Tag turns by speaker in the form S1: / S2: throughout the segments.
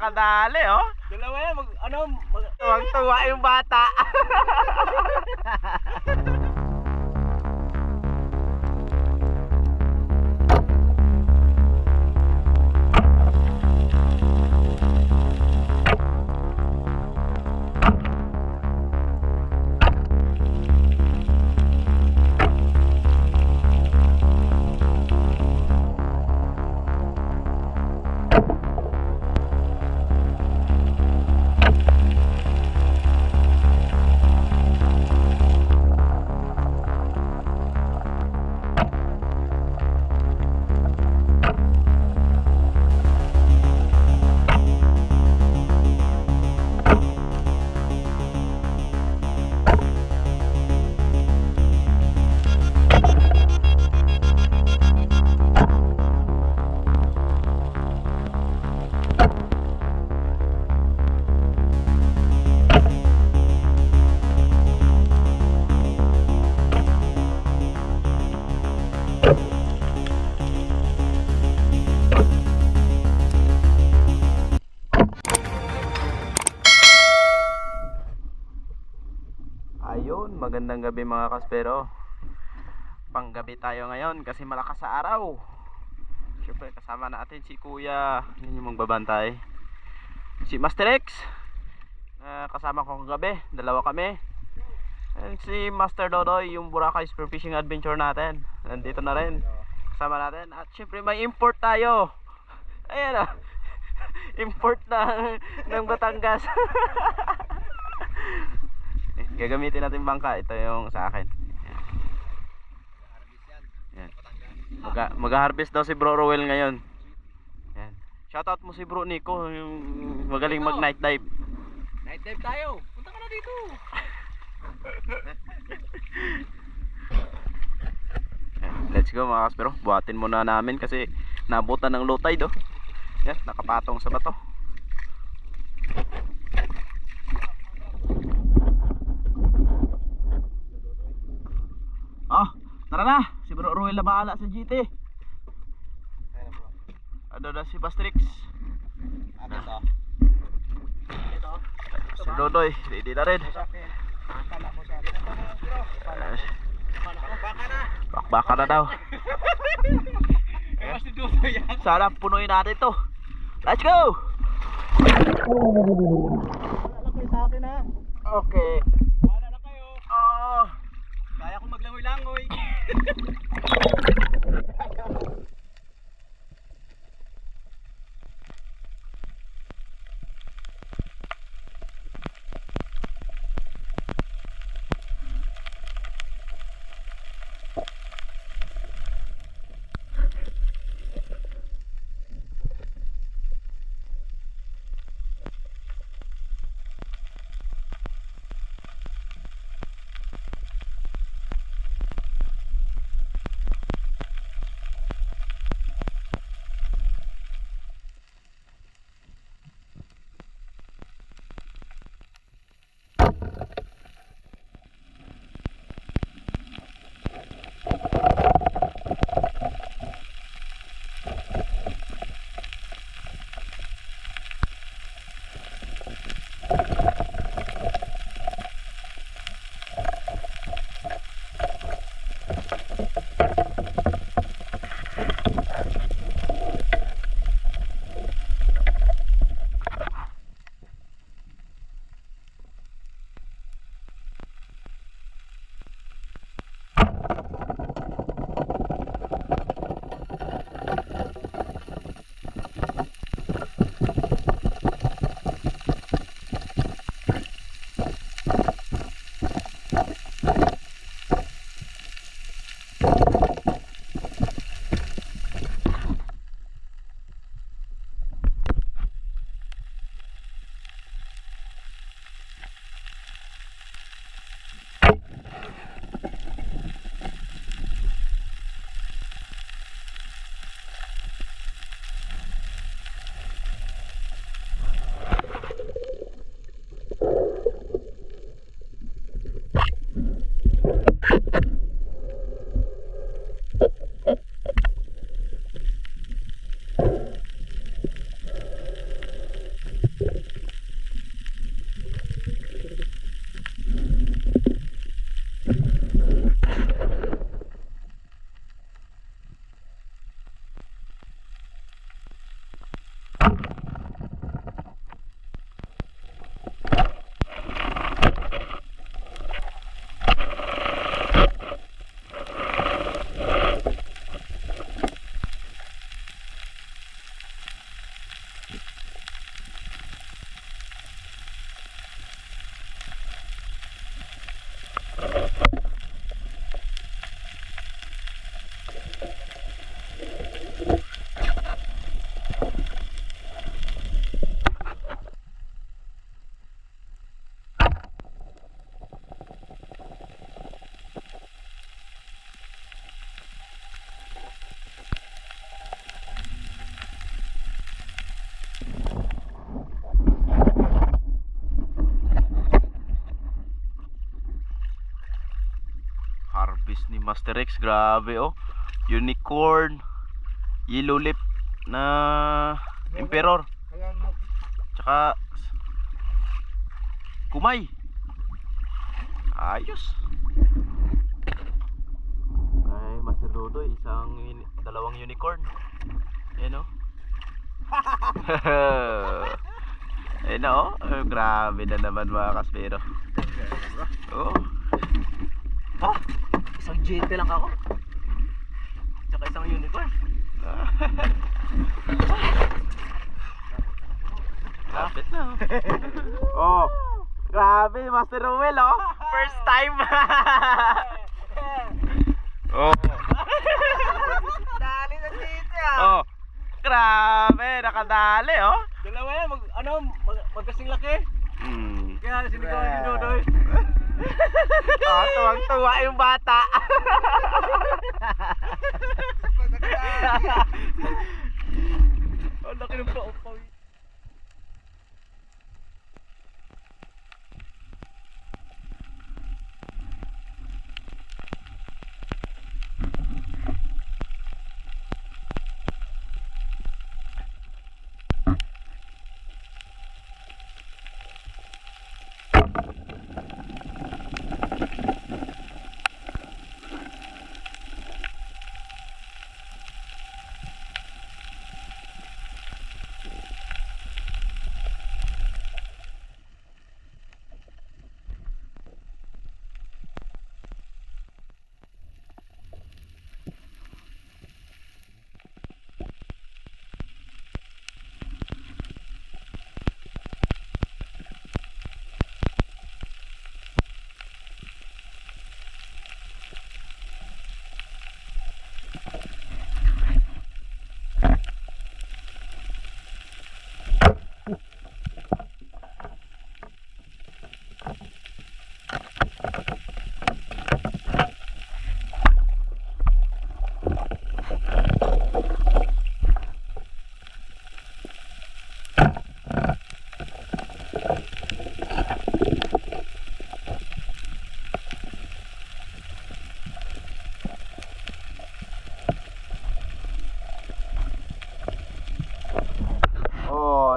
S1: Nakadali, oh.
S2: Dalawa yan,
S1: Tuwang-tuwa yung bata. Ayun, magandang gabi mga kaspero. Panggabi tayo ngayon kasi malakas sa araw. Siyempre kasama natin si Kuya, yun yung magbabantay. Si Master X, kasama ko kagabi, dalawa kami. And si Master Dodoy, yung Boracay Spearfishing Adventure natin. Nandito na rin, kasama natin. At siyempre may import tayo. Ayan o, import ng Batangas. Gagamitin natin bangka. Ito yung sa akin. Yan. Mag-harvest daw si Bro Rowell ngayon. Yan. Shoutout mo si Bro Nico, yung magaling mag night dive.
S2: Night dive tayo. Punta ka na dito.
S1: Let's go mga kaspero. Buhatin muna namin kasi nabutan ng low tide, oh. Yan, nakapatong sa bato. Tara na, si Bro Ruel na bahala sa GT. Ano na si Bastrix. Si Dodoy, ready na rin. Bakbaka na daw. Sana punuin natin to. Let's go! Okay.
S2: Wala na kayo.
S1: Oh.
S2: Kaya ko maglangoy-langoy.
S1: Master Rex, grabe oh. Unicorn, yellow lip na emperor. Tsaka kumay. Ayos. Ay, Master Dodoy, dalawang unicorn. Ayan oh. Ayan oh. Grabe na naman mga kaspero. Oh.
S2: Ha? Isang GT lang ako. Tsaka isang unicorn.
S1: Lapit na oh. Oh. Grabe, Master Ruel oh. First time. Oh.
S2: Dali na GT ah.
S1: Oh. Grabe, nakadali oh.
S2: Dalawa yan, magkasing laki. Kaya sinigaw ni Dodoy.
S1: Oh, tuwang-tuwa yung bata.
S2: Ang laki ng paupaw.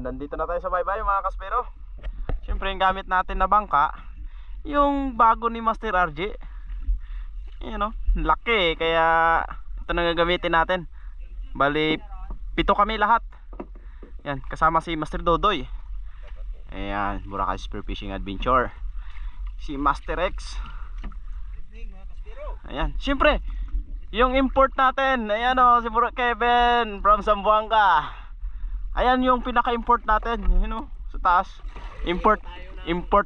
S1: Nandito na tayo sa baybayin mga kaspero. Siyempre yung gamit natin na bangka, yung bago ni Master RJ. Ayan o, laki, kaya ito na gagamitin natin. Bali 7 kami lahat. Yan, kasama si Master Dodoy. Ayan, Boracay Spearfishing Adventure. Si Master X. Ayan, siyempre yung import natin. Ayan o, si Bro Kevin from Zamboanga. Ayan yung pinaka-import natin, you know, sa taas. Import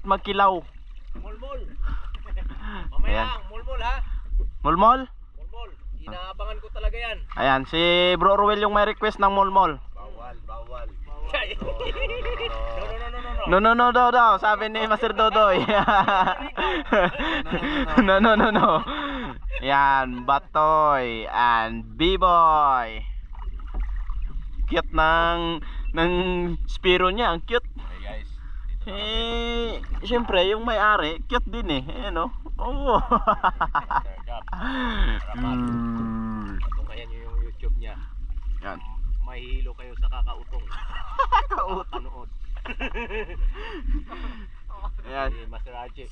S1: magkilaw.
S2: Mulmul. Mamaya, mulmul ha.
S1: Mulmol?
S2: Mulmul. Inaabangan ko talaga yan.
S1: Ayan, si Bro Ruel yung may request ng mulmol.
S2: Bawal.
S1: No, daw, sabi ni Master Dodoy. No. Yan, Batoy and B-Boy. Cute ng Spiro niya, ang cute.
S2: Hey guys,
S1: siyempre yung may-ari, cute din eh. Ayan o. Oh.
S2: Kung kaya nyo yung YouTube niya,
S1: Yan.
S2: mahihilo kayo sa kakautong. Kakanood.
S1: Ayan.
S2: Si Master RJ.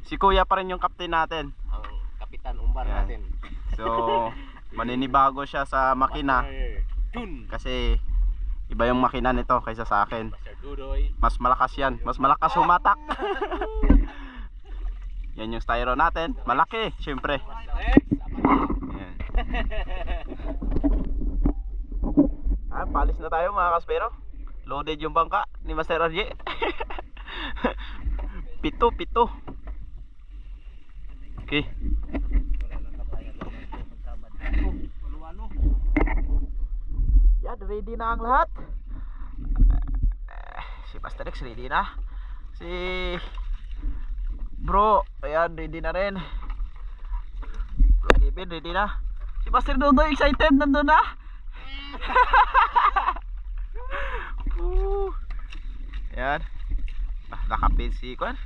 S1: Si Kuya pa rin yung captain natin.
S2: Ang kapitan umbar
S1: Yan.
S2: natin.
S1: So, maninibago siya sa makina.
S2: Jun.
S1: Kasi iba yung makina nito kaysa sa akin.
S2: Master Dodoy.
S1: Mas malakas yan. Mas malakas humatak. Yan yung styro natin. Malaki, syempre. Yan. Palis na tayo mga kaspero. Loaded yung bangka ni Master RJ. Pito. Okay. Yan, ready na ang lahat. Si Master X ready na. Si Bro, ayan, ready na rin. Bro Kevin ready na. Si Master Dodoy excited, nandun na. Ayan. Nakapin si Kwan.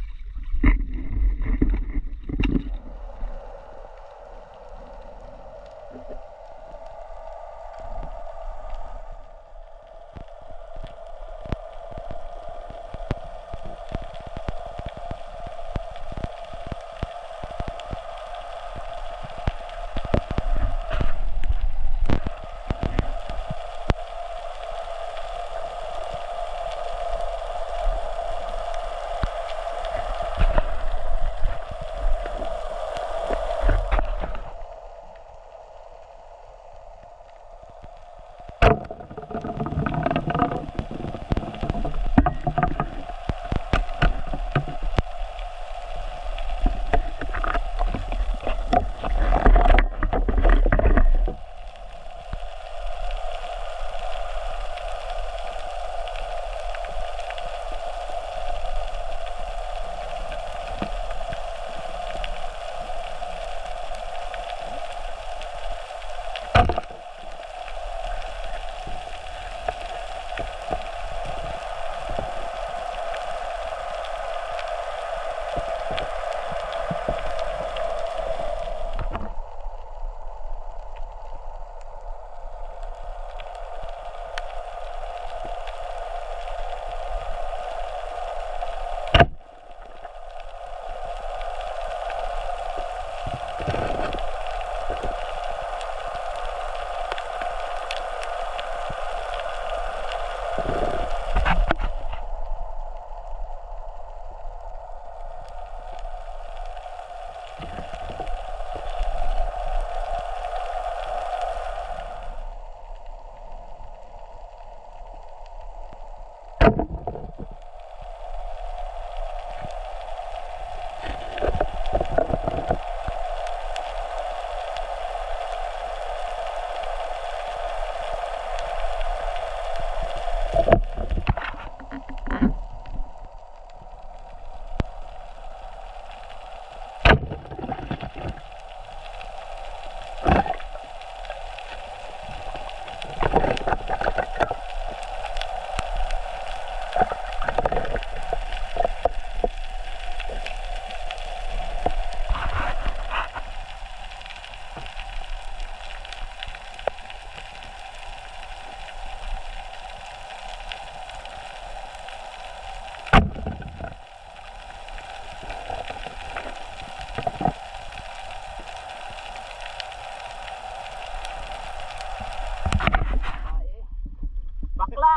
S1: Bakla!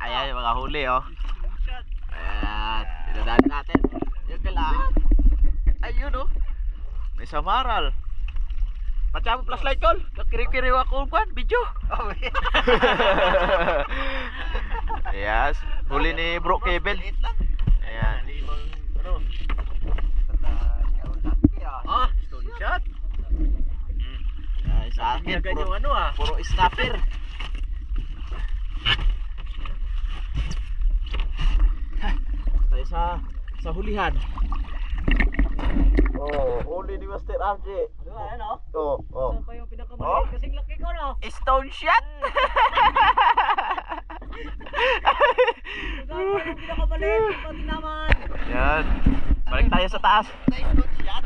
S1: Ayan yung mga huli oh. Ayan, dinadali natin. Yung kailangan. Ayun oh. May samaral. Matya mo flashlight call. Nakiri-kiriw ako kwan, video. Yes, huli ni Bro Kevin. Ayan.
S2: Ah, stone shot.
S1: Ay, sa akin,
S2: Ganyan yung ano ah.
S1: puro snapper. Tayo sa hulihan. Oh, huli ni Master RJ.
S2: Ano?
S1: Oh, oh.
S2: Ito pa yung pinakamaliit kasing laki ko no.
S1: Stone shot.
S2: Ito pa yung pinakamaliit yung pati naman.
S1: Yan. Balik tayo sa taas.
S2: Stone shot.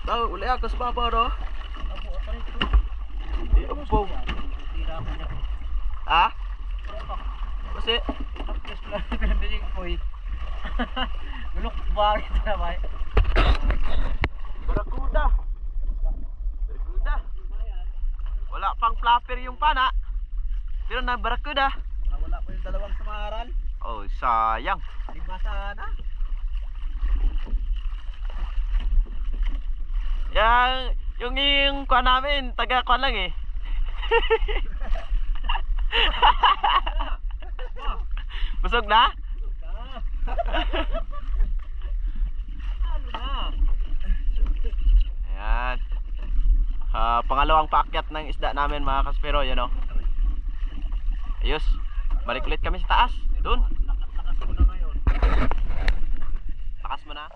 S1: Tao, uli ako sa baba, no?
S2: Apo, apa rin ito?
S1: Di upo.
S2: Tira ko niya.
S1: Ha? Kasi,
S2: Tapos lang pinamili ko eh. Gulok ba ito na ba?
S1: barakuda. Barakuda. Wala pang flapper yung pana. Pero na barakuda.
S2: Nawala po yung dalawang samaral.
S1: Oh, sayang.
S2: Lima sana.
S1: Yung kuha namin, taga kuha lang eh. Busog na?
S2: Ano na?
S1: Ayan. Pangalawang paakyat ng isda namin mga kaspero, yan o. Ayos. Balik ulit kami sa taas. Doon.
S2: Lakas ko na ngayon.
S1: Lakas mo na.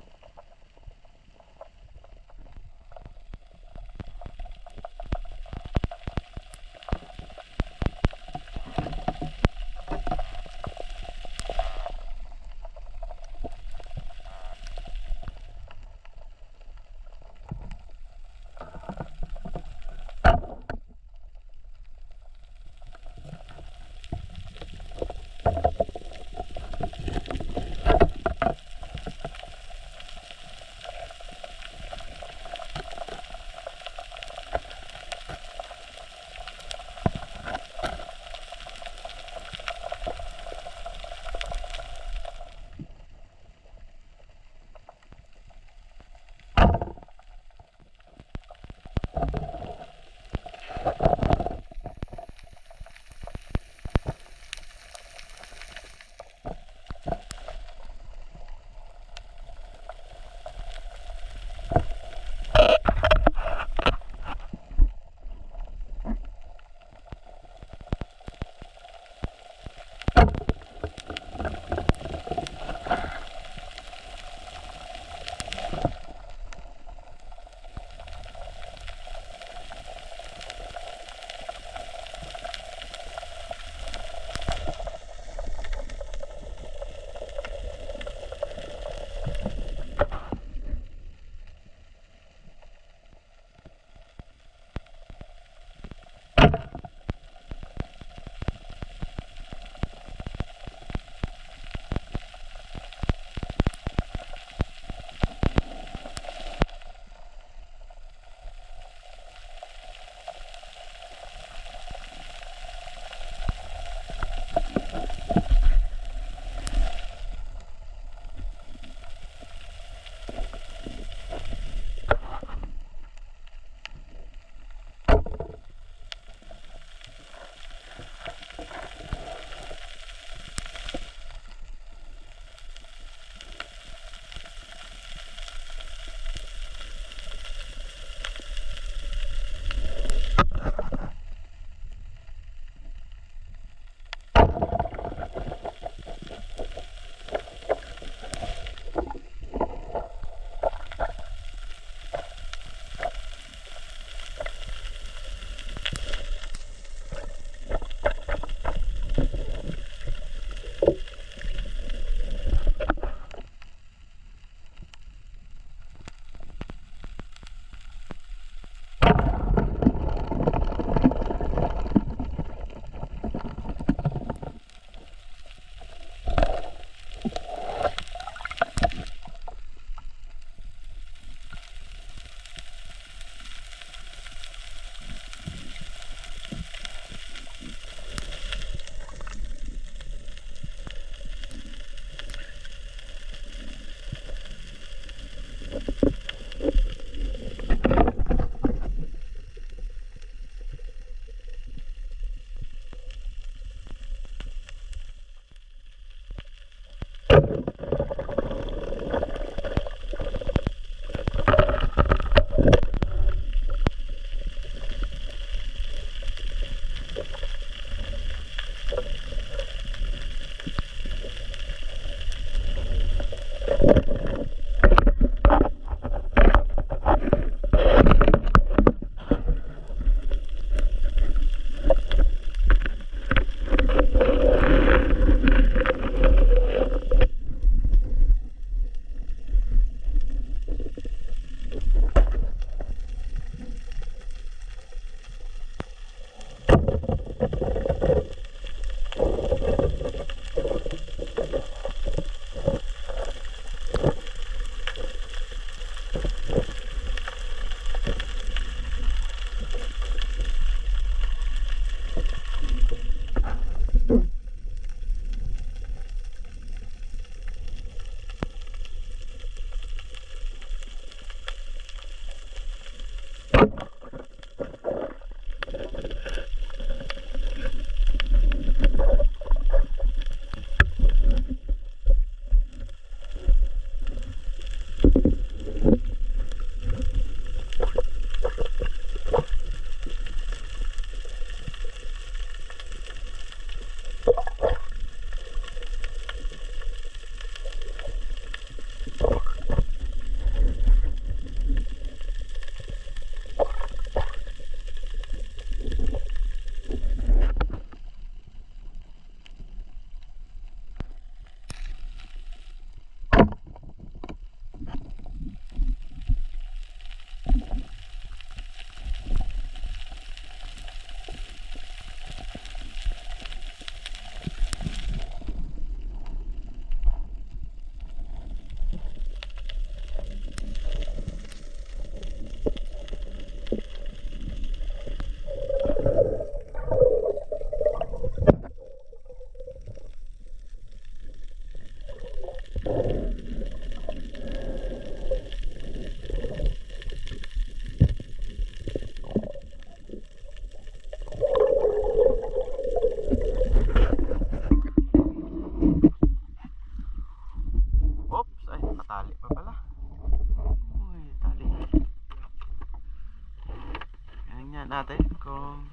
S1: natin kung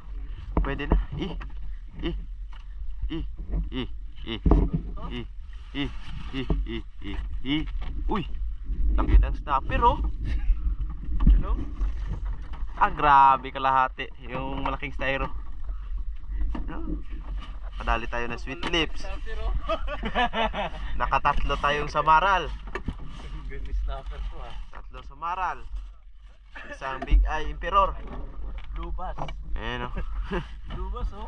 S1: pwede na. Ih. Ih. Ih. Ih. Ih. Ih. Ih. Ih. Ih. Ih. Ih. Uy. Laki ng snapper oh. Ano? Ah, grabe kalahati. Yung malaking styro. Ano? Padali tayo ng sweet lips. Nakatatlo tayong samaral.
S2: Ganda snapper to ah.
S1: Tatlo samaral. Isang big eye emperor.
S2: Blue bass.
S1: Ayan oh.
S2: Blue bass oh.